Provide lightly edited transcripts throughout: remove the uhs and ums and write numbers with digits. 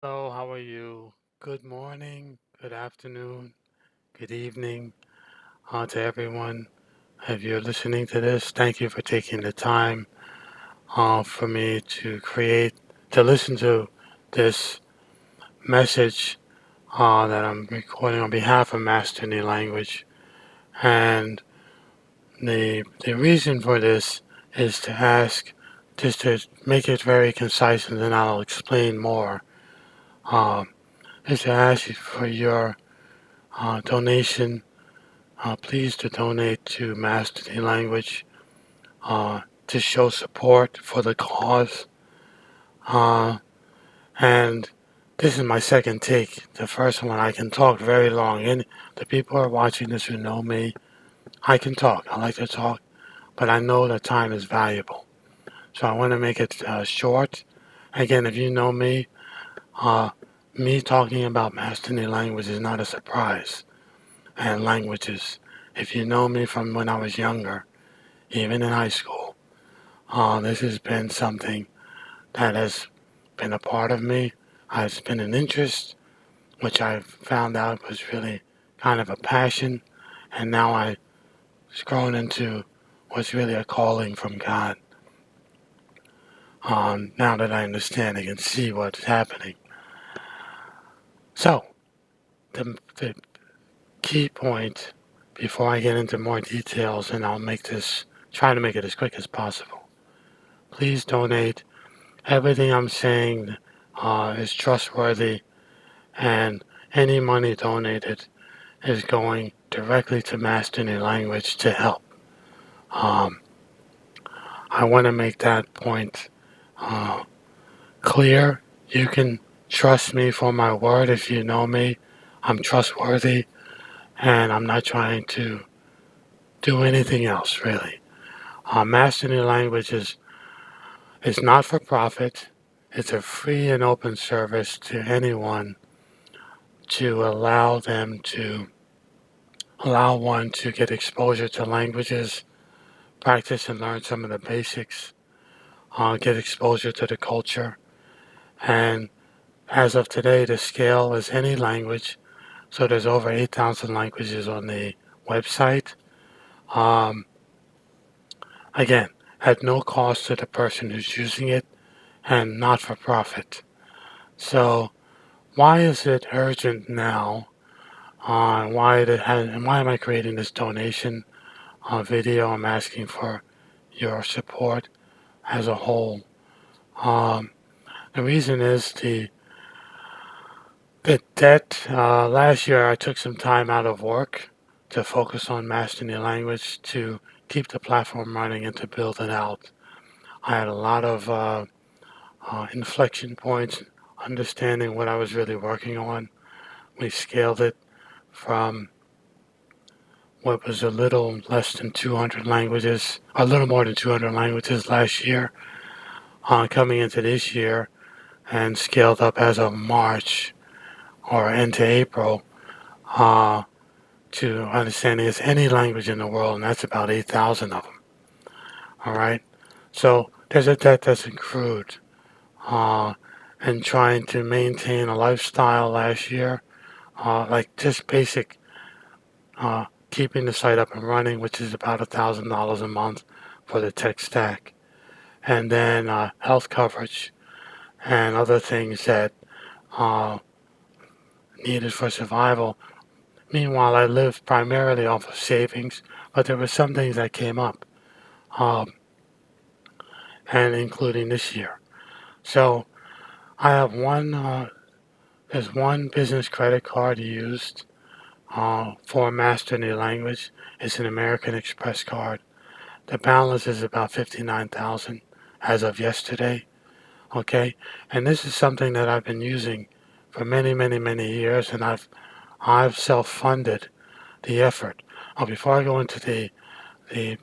Hello, how are you? Good morning, good afternoon, good evening to everyone. If you're listening to this, thank you for taking the time for me to listen to this message that I'm recording on behalf of Master New Language. And the reason for this is to ask, just to make it very concise, and then I'll explain more, um, is to ask you for your donation. Please to donate to Master the Language to show support for the cause. Uh, and this is my second take. The first one, I can talk very long. And the people who are watching this who know me, I can talk. I like to talk, but I know that time is valuable. So I want to make it short. Again, if you know me, uh, me talking about mastering the language is not a surprise. And languages, if you know me from when I was younger, even in high school, this has been something that has been a part of me. It's been an interest, which I found out was really kind of a passion, and now it's grown into what's really a calling from God. Now that I understand, I can see what's happening. So, the key point before I get into more details, and try to make it as quick as possible. Please donate. Everything I'm saying is trustworthy, and any money donated is going directly to Master New Language to help. Um, I want to make that point uh, clear. You can trust me for my word if you know me. I'm trustworthy, and I'm not trying to do anything else, really. Master New Language is not for profit. It's a free and open service to anyone to allow one to get exposure to languages, practice and learn some of the basics, get exposure to the culture. And as of today, the scale is any language. So there's over 8,000 languages on the website. Um, again, at no cost to the person who's using it and not for profit. So why is it urgent now? And why am I creating this donation video? I'm asking for your support as a whole. Um, the reason is the debt. Last year, I took some time out of work to focus on mastering the language to keep the platform running and to build it out. I had a lot of inflection points, understanding what I was really working on. We scaled it from what was a little less than 200 languages, a little more than 200 languages last year, coming into this year, and scaled up as of March or into April uh, to understanding it's any language in the world, and that's about 8,000 of them. All right, so there's a debt that's accrued, uh, and trying to maintain a lifestyle last year, like just basic keeping the site up and running, which is about $1,000 a month for the tech stack, and then health coverage and other things that uh, needed for survival. Meanwhile, I lived primarily off of savings, but there were some things that came up, um, and including this year. So I have there's one business credit card used for mastering the language. It's an American Express card. The balance is about 59,000 as of yesterday. Okay, and this is something that I've been using for many, many, many years, and I've self-funded the effort. Before I go into the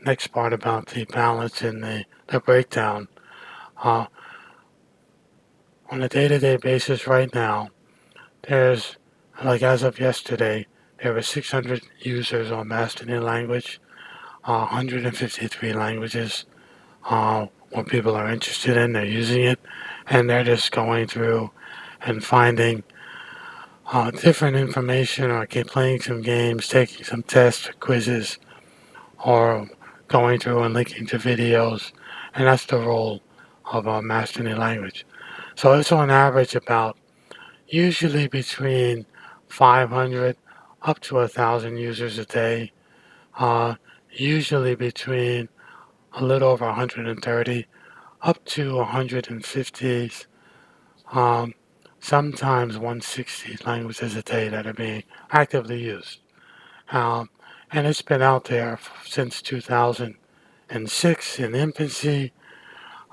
next part about the balance and the breakdown, uh, on a day-to-day basis right now, there's, like as of yesterday, there were 600 users on Mastodon Language, 153 languages, what people are interested in. They're using it, and they're just going through and finding different information, or playing some games, taking some tests or quizzes, or going through and linking to videos. And that's the role of mastering a language. So it's on average about usually between 500 up to 1,000 users a day. Usually between a little over 130 up to 150, um, sometimes 160 languages a day that are being actively used. Um, and it's been out there since 2006 in infancy.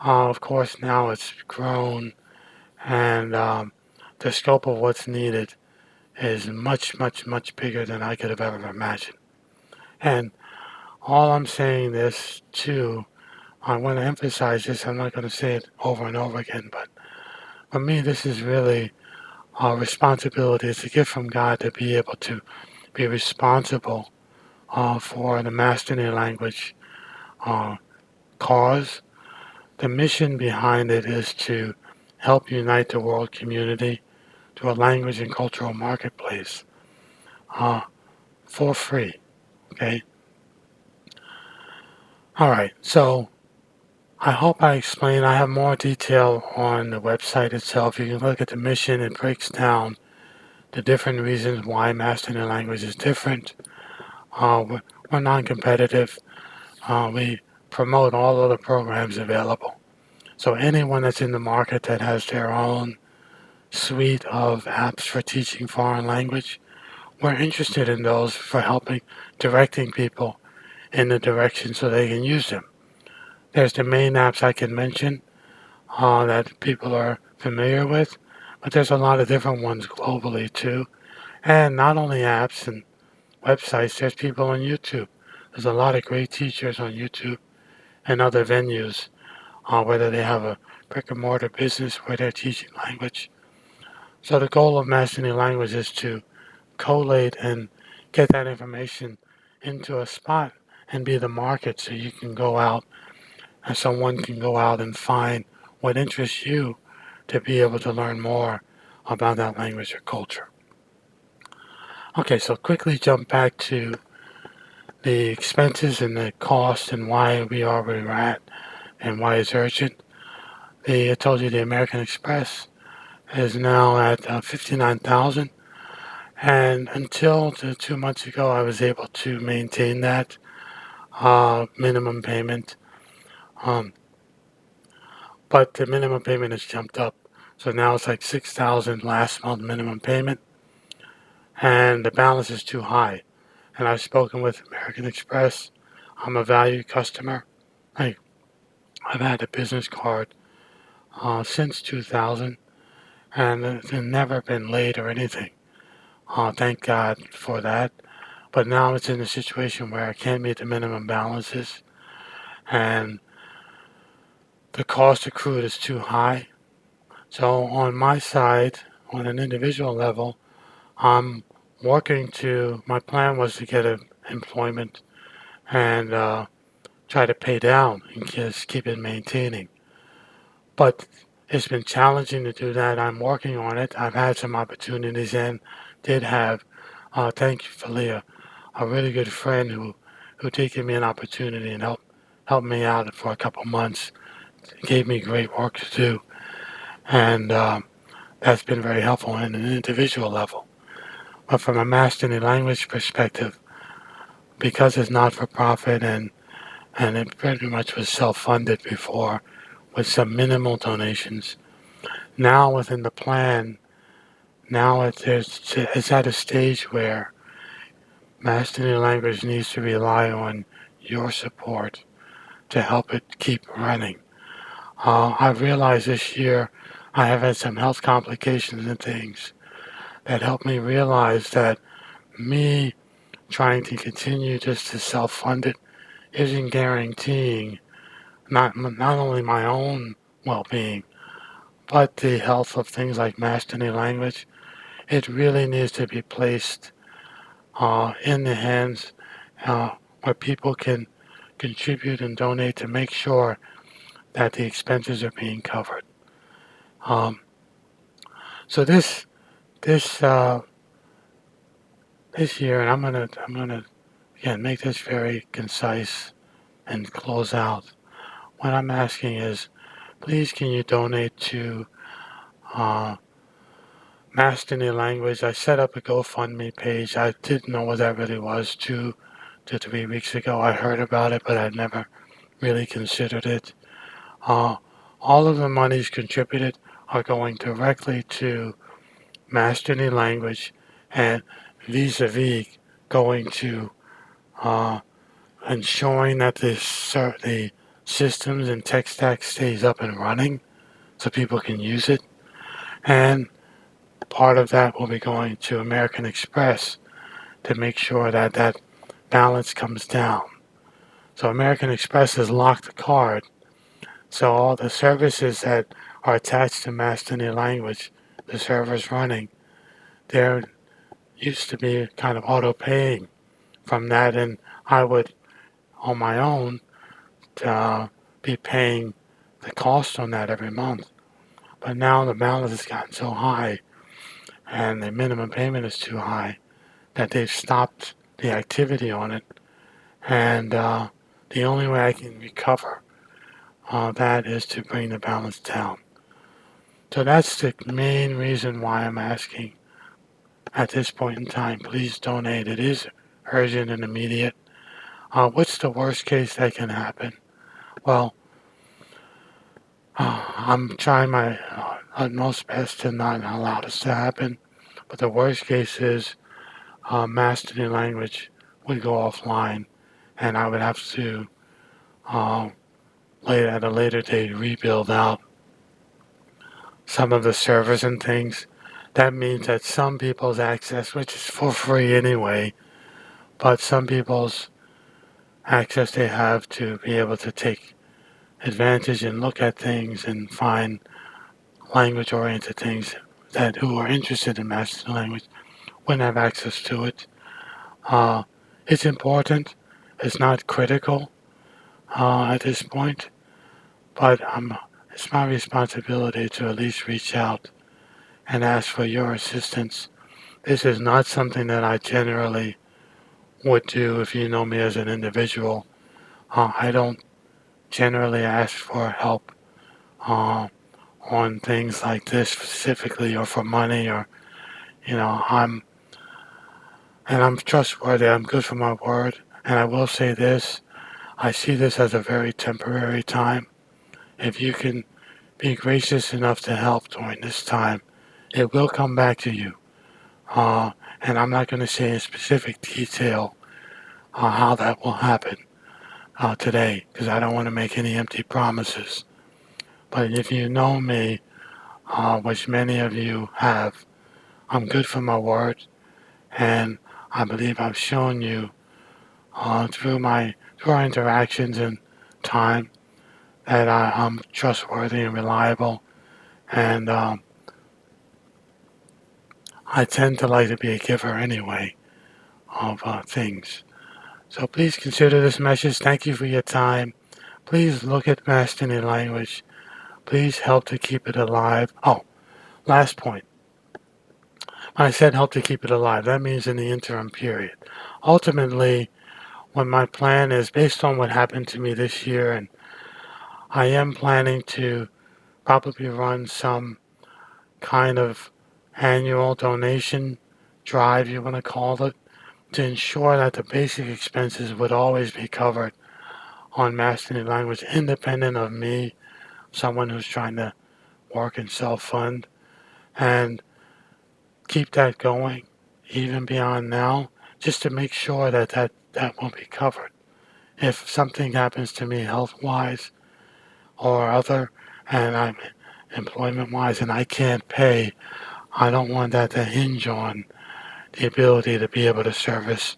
Of course, now it's grown, and the scope of what's needed is much, much, much bigger than I could have ever imagined. And all I'm saying this too, I want to emphasize this. I'm not going to say it over and over again, but for me, this is really a responsibility. It's a gift from God to be able to be responsible for the mastering language uh, cause. The mission behind it is to help unite the world community to a language and cultural marketplace uh, for free. Okay. All right. So I hope I explained. I have more detail on the website itself. You can look at the mission. It breaks down the different reasons why mastering the language is different. We're non-competitive. We promote all of the programs available. So anyone that's in the market that has their own suite of apps for teaching foreign language, we're interested in those for helping directing people in the direction so they can use them. There's the main apps I can mention that people are familiar with, but there's a lot of different ones globally too. And not only apps and websites, there's people on YouTube. There's a lot of great teachers on YouTube and other venues, whether they have a brick and mortar business where they're teaching language. So the goal of Mastering Language is to collate and get that information into a spot and be the market so you can go out and someone can go out and find what interests you to be able to learn more about that language or culture. Okay, so quickly jump back to the expenses and the cost and why we are where we're at and why it's urgent. I told you the American Express is now at 59,000, and until 2 months ago, I was able to maintain that minimum payment. Um, but the minimum payment has jumped up, so now it's like 6,000 last month minimum payment, and the balance is too high. And I've spoken with American Express. I'm a valued customer. I, I've had a business card since 2000, and it's never been late or anything. Thank God for that. But now it's in a situation where I can't meet the minimum balances, and the cost accrued is too high. So on my side, on an individual level, I'm working to. My plan was to get employment and try to pay down and just keep it maintaining. But it's been challenging to do that. I'm working on it. I've had some opportunities and did have, thank you, Falia, a really good friend who did give me an opportunity and helped me out for a couple months. Gave me great work to do, and that's been very helpful on an individual level. But from a mastering language perspective, because it's not for profit and it pretty much was self-funded before with some minimal donations. Now within the plan, now it's at a stage where mastering language needs to rely on your support to help it keep running. I've realized this year I have had some health complications and things that helped me realize that me trying to continue just to self-fund it isn't guaranteeing not only my own well-being, but the health of things like mastering language. It really needs to be placed in the hands where people can contribute and donate to make sure that the expenses are being covered. Um, so this this year, and I'm gonna again make this very concise and close out. What I'm asking is, please can you donate to uh, Master Language? I set up a GoFundMe page. I didn't know what that really was 2 to 3 weeks ago. I heard about it, but I'd never really considered it. Uh, all of the monies contributed are going directly to Master Language and vis-a-vis going to uh, ensuring that the systems and tech stack stays up and running so people can use it. And part of that will be going to American Express to make sure that that balance comes down. So American Express has locked the card. So all the services that are attached to Master Language, the servers running, there used to be kind of auto paying from that, and I would on my own be paying the cost on that every month. But now the balance has gotten so high and the minimum payment is too high that they've stopped the activity on it. And the only way I can recover that is to bring the balance down. So that's the main reason why I'm asking at this point in time, please donate. It is urgent and immediate. What's the worst case that can happen? Well, I'm trying my utmost best to not allow this to happen. But the worst case is Master Language would go offline, and I would have to at a later date rebuild out some of the servers and things. That means that some people's access, which is for free anyway, but some people's access they have to be able to take advantage and look at things and find language-oriented things that who are interested in Master Language wouldn't have access to it. Uh, it's important. It's not critical at this point, but it's my responsibility to at least reach out and ask for your assistance. This is not something that I generally would do if you know me as an individual. I don't generally ask for help uh, on things like this specifically or for money or, I'm trustworthy. I'm good for my word. And I will say this, I see this as a very temporary time. If you can be gracious enough to help during this time, it will come back to you. And I'm not going to say in specific detail how that will happen today because I don't want to make any empty promises. But if you know me, which many of you have, I'm good for my word, and I believe I've shown you through our interactions and time that I'm trustworthy and reliable, and I tend to like to be a giver anyway of things. So please consider this message. Thank you for your time. Please look at Master Language. Please help to keep it alive. Oh, last point. When I said help to keep it alive, that means in the interim period. Ultimately, when my plan is based on what happened to me this year, and I am planning to probably run some kind of annual donation drive, you want to call it, to ensure that the basic expenses would always be covered on Master Language, independent of me, someone who's trying to work and self-fund, and keep that going even beyond now, just to make sure that will be covered. If something happens to me health-wise or other, and I'm employment-wise, and I can't pay, I don't want that to hinge on the ability to be able to service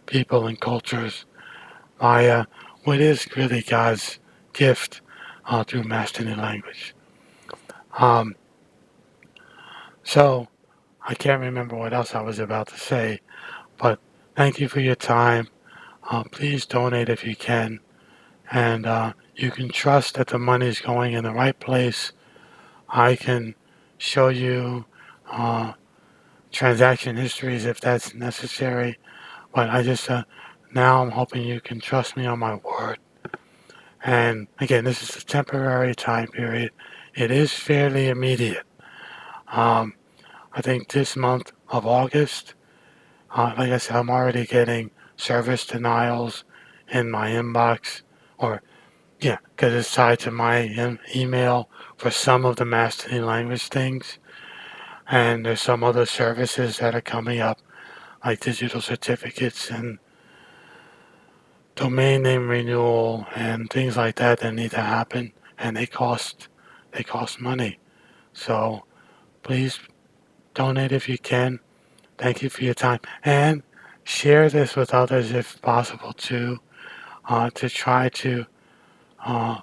people and cultures via what is really God's gift through Master Language. Um, so I can't remember what else I was about to say, but thank you for your time. Please donate if you can, and you can trust that the money is going in the right place. I can show you transaction histories if that's necessary, but I just now I'm hoping you can trust me on my word. And again, this is a temporary time period. It is fairly immediate. Um, I think this month of August, like I said, I'm already getting service denials in my inbox, or yeah, because it's tied to my email for some of the Mastery Language things. And there's some other services that are coming up, like digital certificates and domain name renewal and things like that that need to happen, and they cost money. So please donate if you can. Thank you for your time, and share this with others if possible too, to try to uh,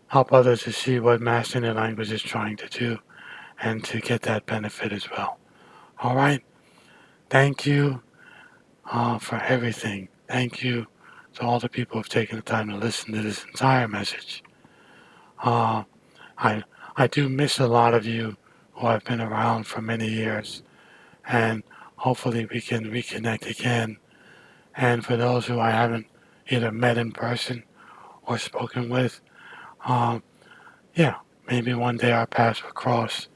help others to see what Mastering the Language is trying to do and to get that benefit as well. All right. Thank you for everything. Thank you to all the people who have taken the time to listen to this entire message. Uh, I I do miss a lot of you who have been around for many years, and hopefully we can reconnect again. And for those who I haven't either met in person or spoken with, um, yeah, maybe one day our paths will cross,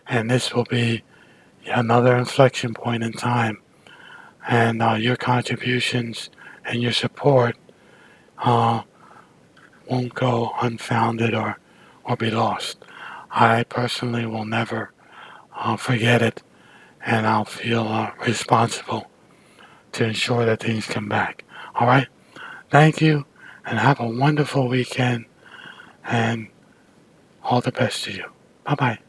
and this will be another inflection point in time. And your contributions and your support uh, won't go unfounded or be lost. I personally will never forget it, and I'll feel responsible to ensure that things come back. All right? Thank you, and have a wonderful weekend, and all the best to you. Bye bye.